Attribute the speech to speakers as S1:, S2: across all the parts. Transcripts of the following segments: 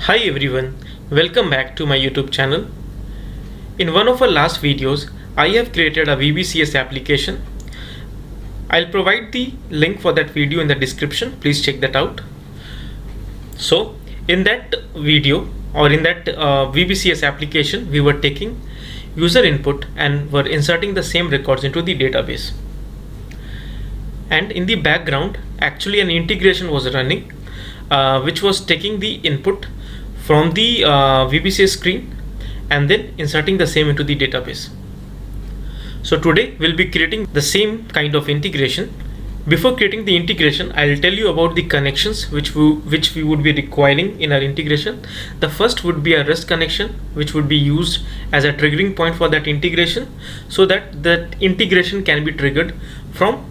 S1: Hi everyone, welcome back to my YouTube channel. In one of our last videos, I have created a VBCS application. I'll provide the link for that video in the description. Please check that out. So in that video or in that VBCS application, we were taking user input and were inserting the same records into the database. And in the background, actually an integration was running which was taking the input from the VBCS screen and then inserting the same into the database. So today we'll be creating the same kind of integration. Before creating the integration, I'll tell you about the connections which we would be requiring in our integration. The first would be a REST connection, which would be used as a triggering point for that integration, so that that integration can be triggered from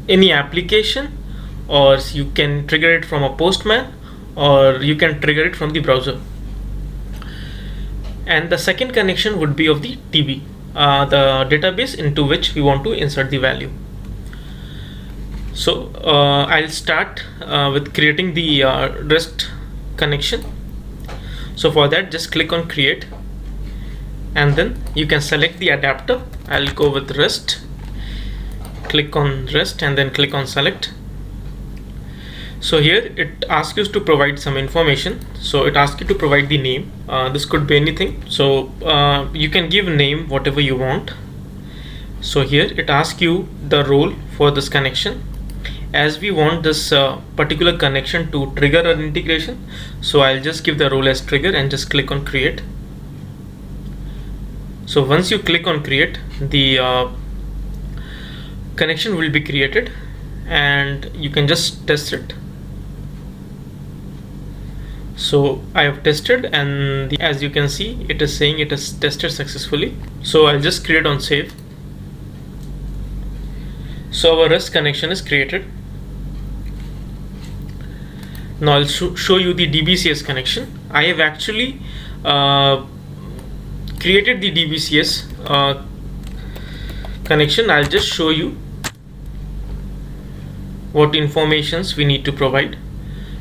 S1: any application, or you can trigger it from a postman, or you can trigger it from the browser. And the second connection would be of the DB, the database into which we want to insert the value. So I'll start with creating the REST connection. So for that, just click on create, and then you can select the adapter. I'll go with REST. Click on REST and then click on select. So here it asks you to provide some information. So it asks you to provide the name. This could be anything. So you can give name whatever you want. So here it asks you the role for this connection. As we want this particular connection to trigger an integration, so I'll just give the role as trigger and just click on create. So once you click on create, the connection will be created and you can just test it. So I have tested, and as you can see, it is saying it is tested successfully. So I'll just create on save. So our REST connection is created. Now I'll show you the DBCS connection. I have actually created the DBCS connection. I'll just show you what informations we need to provide.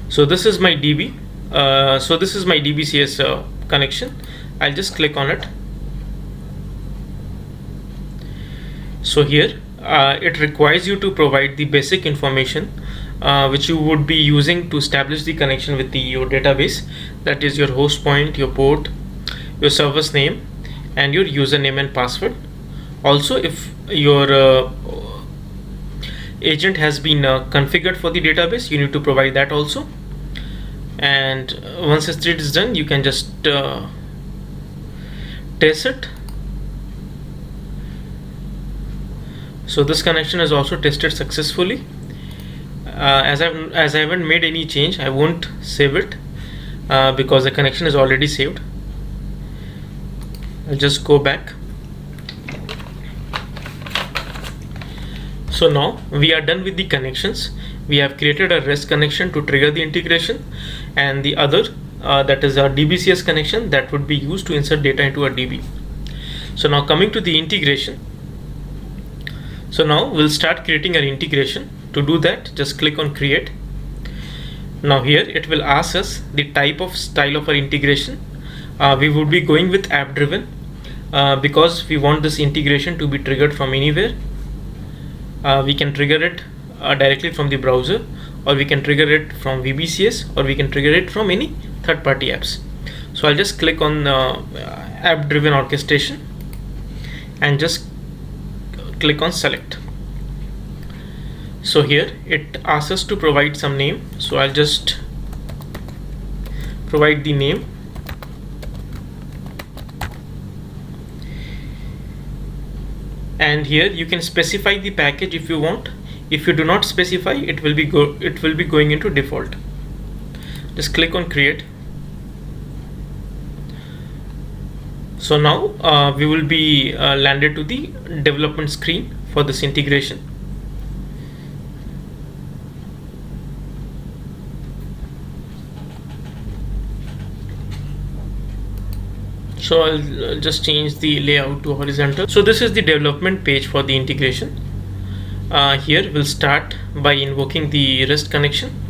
S1: So this is my DB. So this is my DBCS connection. I'll just click on it. So here it requires you to provide the basic information which you would be using to establish the connection with your database. That is your host point, your port, your service name, and your username and password. Also, if your agent has been configured for the database, you need to provide that also. And once it is done, you can just test it. So this connection is also tested successfully. As I haven't made any change, I won't save it because the connection is already saved. I'll just go back. So now we are done with the connections. We have created a REST connection to trigger the integration, and the other that is our DBCS connection that would be used to insert data into a DB. So now coming to the integration. So now we'll start creating our integration. To do that, just click on create. Now here it will ask us the type of style of our integration. We would be going with app driven because we want this integration to be triggered from anywhere. We can trigger it directly from the browser, or we can trigger it from VBCS, or we can trigger it from any third-party apps. So I'll just click on app driven orchestration and just click on select. So here it asks us to provide some name. So I'll just provide the name. And here you can specify the package if you want. If you do not specify, it will be going into default. Just click on create. So now we will be landed to the development screen for this integration. So I'll just change the layout to horizontal. So this is the development page for the integration. Here we'll start by invoking the REST connection.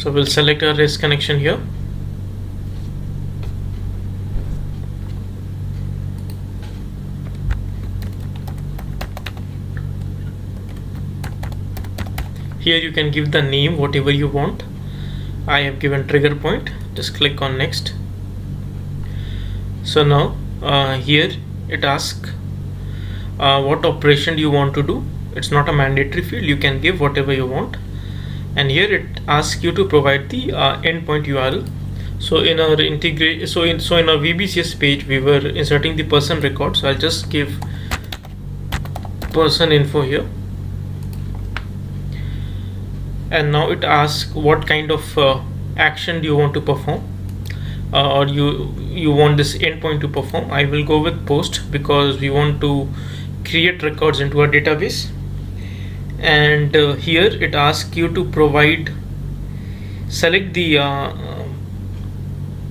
S1: So we'll select our REST connection here. Here you can give the name whatever you want. I have given trigger point. Just click on next. So now here it asks what operation do you want to do. It's not a mandatory field, you can give whatever you want. And here it asks you to provide the endpoint URL. So in our in our VBCS page we were inserting the person record, so I'll just give person info here. And now it asks what kind of action do you want to perform, or you want this endpoint to perform. I will go with post because we want to create records into a database. And here it asks you to select the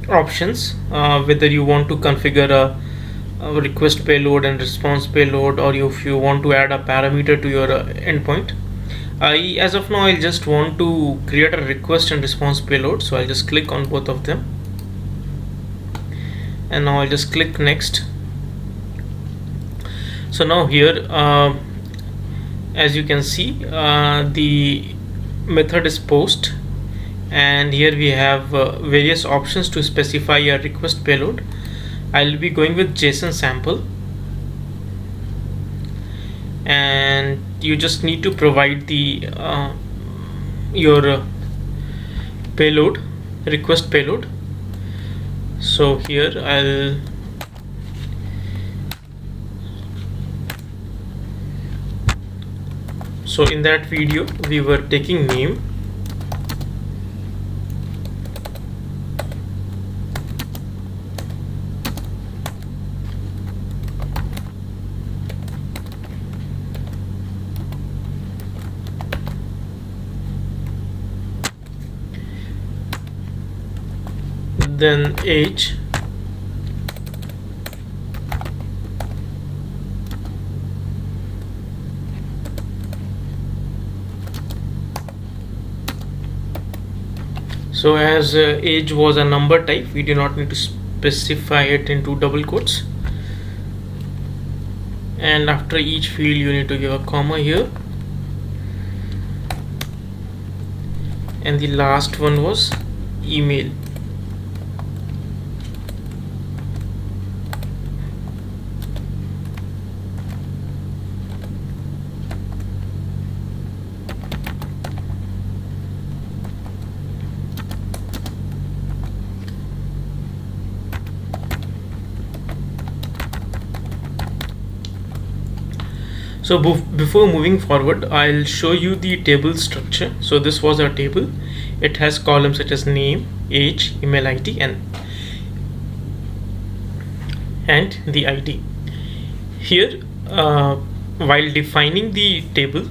S1: options, whether you want to configure a request payload and response payload, or if you want to add a parameter to your endpoint. As of now, I just want to create a request and response payload, so I'll just click on both of them. And now I'll just click next. So now here, as you can see, the method is post, and here we have various options to specify a request payload. I'll be going with JSON sample, and you just need to provide the your payload, request payload. So here so in that video we were taking name, then age, so as age was a number type, we do not need to specify it into double quotes, and after each field you need to give a comma here. And the last one was email. So before moving forward, I'll show you the table structure. So this was our table. It has columns such as name, age, email ID, and the ID. Here, while defining the table,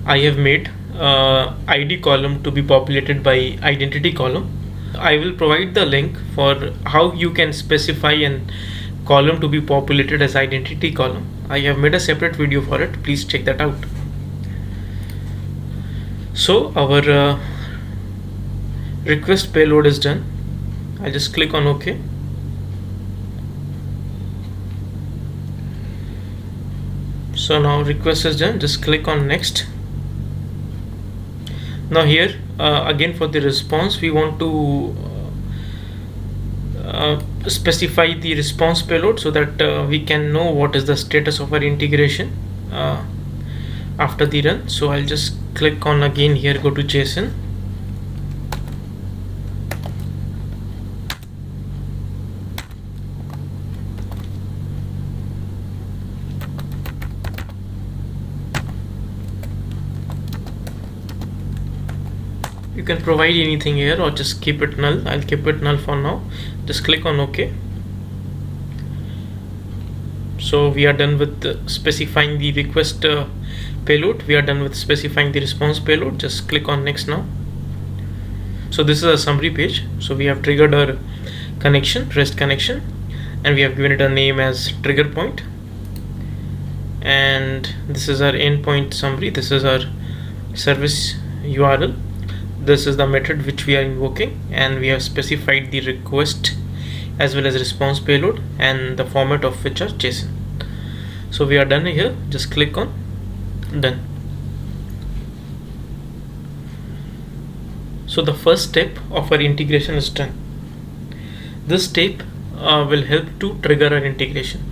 S1: I have made ID column to be populated by identity column. I will provide the link for how you can specify an column to be populated as identity column. I have made a separate video for it, please check that out. So our request payload is done. I'll just click on OK. So now request is done, just click on next. Now here again for the response, we want to specify the response payload so that we can know what is the status of our integration after the run. So I'll just click on again here, go to JSON. You can provide anything here or just keep it null. I'll keep it null for now. Just click on OK. So we are done with specifying the request payload. We are done with specifying the response payload. Just click on next now. So this is a summary page. So we have triggered our connection, REST connection, and we have given it a name as trigger point. And this is our endpoint summary. This is our service URL. this is the method which we are invoking, and we have specified the request as well as response payload and the format of which are JSON. So we are done here. Just click on done. So the first step of our integration is done. This step will help to trigger our integration.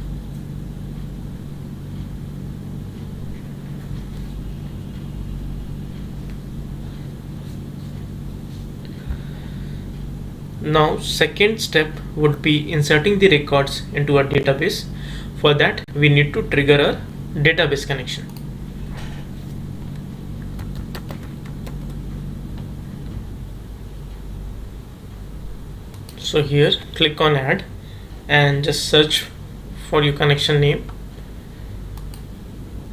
S1: Now second step would be inserting the records into our database. For that we need to trigger our database connection. So here click on add and just search for your connection name,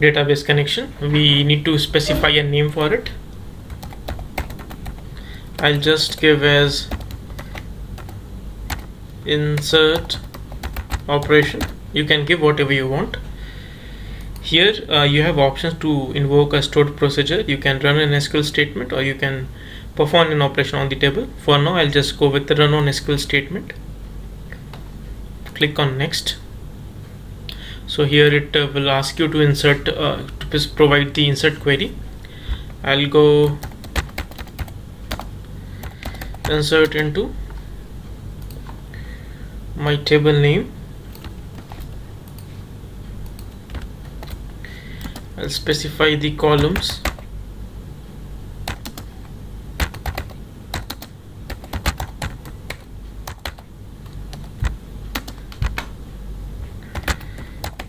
S1: database connection. We need to specify a name for it. I'll just give as insert operation. You can give whatever you want. Here you have options to invoke a stored procedure. You can run an SQL statement or you can perform an operation on the table. For now I'll just go with the run on SQL statement. Click on next. So here it will ask you to insert to provide the insert query. I'll go insert into my table name. I'll specify the columns.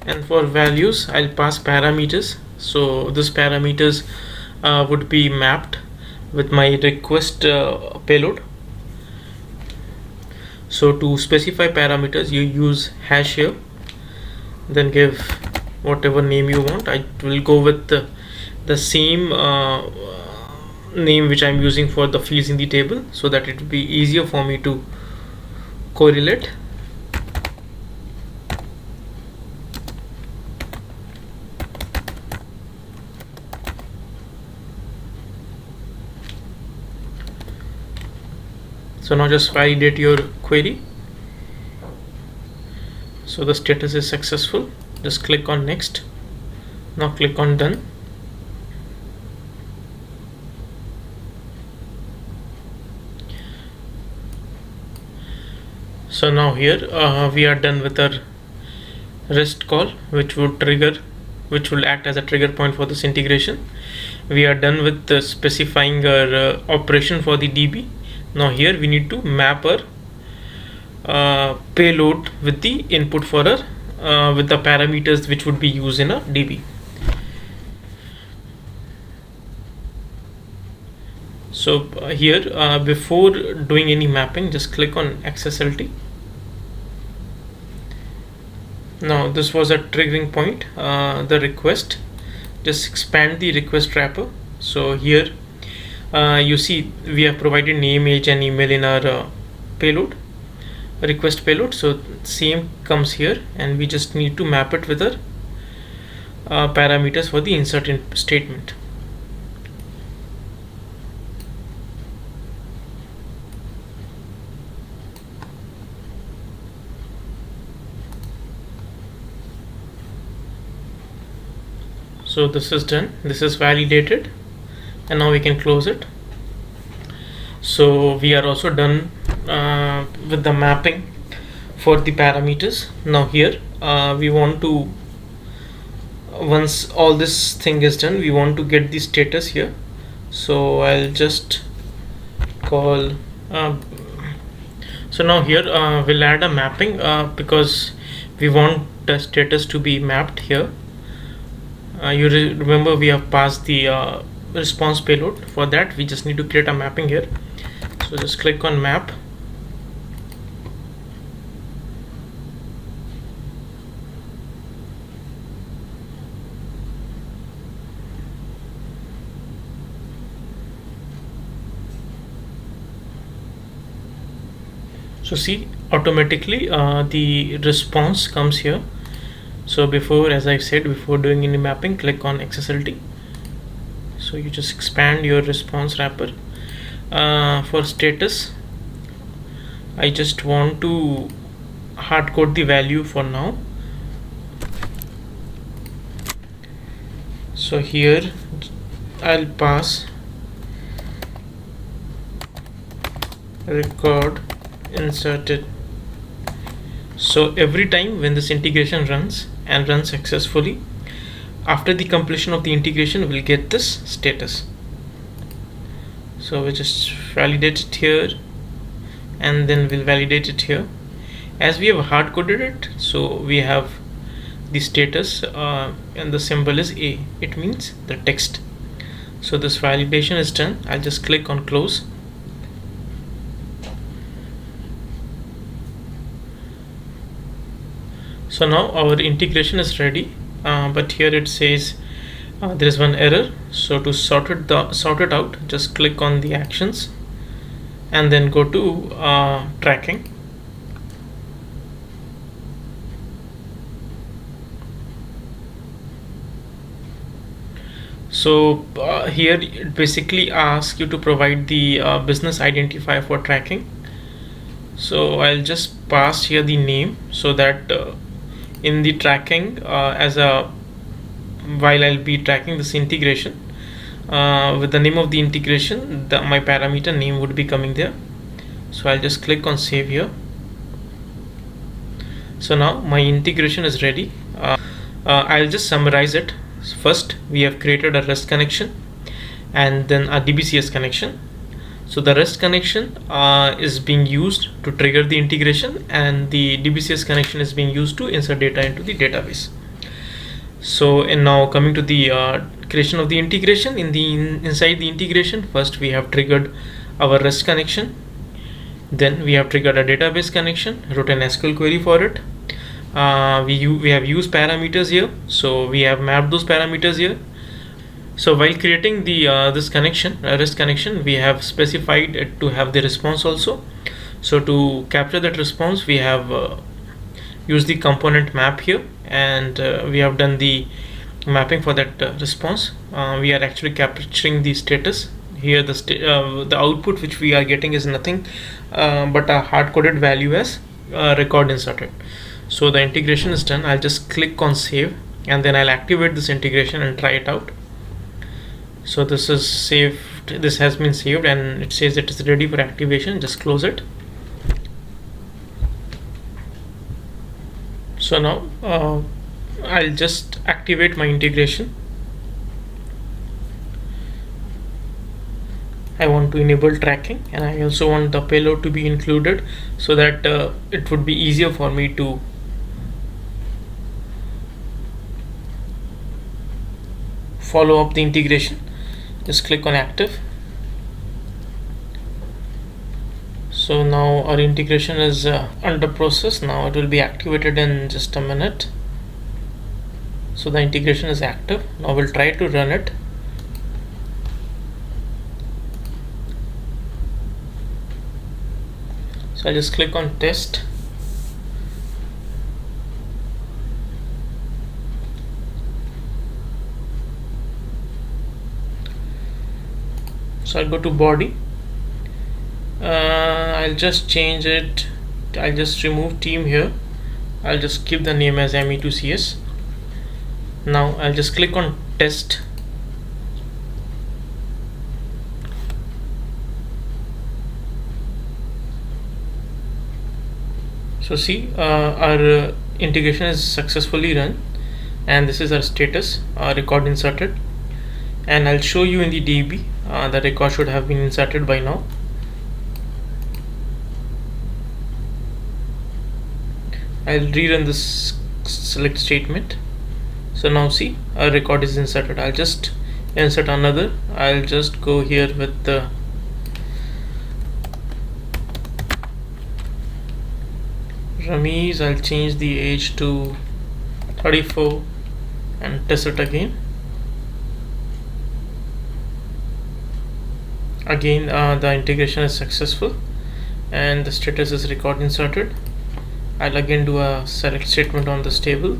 S1: And for values I'll pass parameters. So this parameters would be mapped with my request payload. So to specify parameters you use hash here, then give whatever name you want. I will go with the same name which I'm using for the fields in the table, so that it will be easier for me to correlate. So now just validate your query. So the status is successful. Just click on next. Now click on done. So now here we are done with our REST call, which will act as a trigger point for this integration. We are done with specifying our operation for the DB. Now here we need to map our payload with the input for our with the parameters which would be used in a DB. So here before doing any mapping, just click on XSLT. Now this was a triggering point, the request. Just expand the request wrapper. So here you see we have provided name, age and email in our payload, request payload. So same comes here, and we just need to map it with our parameters for the insert statement. So this is done, this is validated, and now we can close it. So we are also done with the mapping for the parameters. Now here we want to, once all this thing is done, we want to get the status here. So I'll just call so now here we'll add a mapping because we want the status to be mapped here. You remember we have passed the response payload. For that we just need to create a mapping here. So just click on map. So see, automatically the response comes here. So before, as I said, before doing any mapping, click on XSLT. So you just expand your response wrapper. For status, I just want to hard code the value for now. So here I'll pass record inserted. So every time when this integration runs and runs successfully, after the completion of the integration, we'll get this status. So we just validate it here, and then we'll validate it here. As we have hard coded it, so we have the status and the symbol is A. It means the text. So this validation is done. I'll just click on close. So now our integration is ready, but here it says there is one error. So to sort it out, just click on the actions and then go to tracking. So here it basically asks you to provide the business identifier for tracking. So I'll just pass here the name, so that in the tracking while I'll be tracking this integration with the name of the integration, my parameter name would be coming there. So I'll just click on save here. So now my integration is ready. I'll just summarize it. First, we have created a REST connection and then a DBCS connection. So the REST connection is being used to trigger the integration, and the DBCS connection is being used to insert data into the database. So, and now coming to the creation of the integration, inside the integration, first we have triggered our REST connection, then we have triggered a database connection, wrote an SQL query for it. We have used parameters here, so we have mapped those parameters here. So while creating the this connection, REST connection, we have specified it to have the response also. So to capture that response, we have used the component map here, and we have done the mapping for that response. We are actually capturing the status here. The output which we are getting is nothing but a hard-coded value as record inserted. So the integration is done. I'll just click on save, and then I'll activate this integration and try it out. So this is saved. This has been saved, and it says it is ready for activation. Just close it. So now I'll just activate my integration. I want to enable tracking, and I also want the payload to be included, so that it would be easier for me to follow up the integration. Just click on active. So now our integration is under process. Now it will be activated in just a minute. So the integration is active. Now we'll try to run it. So I'll just click on test. So I'll go to body. I'll just change it. I'll just remove team here. I'll just keep the name as ME2CS. Now I'll just click on test. So see, our integration is successfully run, and this is our status, record inserted. And I'll show you in the DB. The record should have been inserted by now. I'll rerun this select statement. So now see, a record is inserted. I'll just insert another. I'll just go here with the Ramiz. I'll change the age to 34 and test it again. Again, the integration is successful and the status is record inserted. I'll again do a select statement on this table.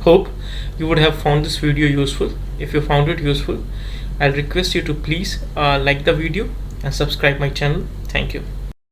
S1: Hope you would have found this video useful. If you found it useful, I'll request you to please like the video and subscribe my channel. Thank you.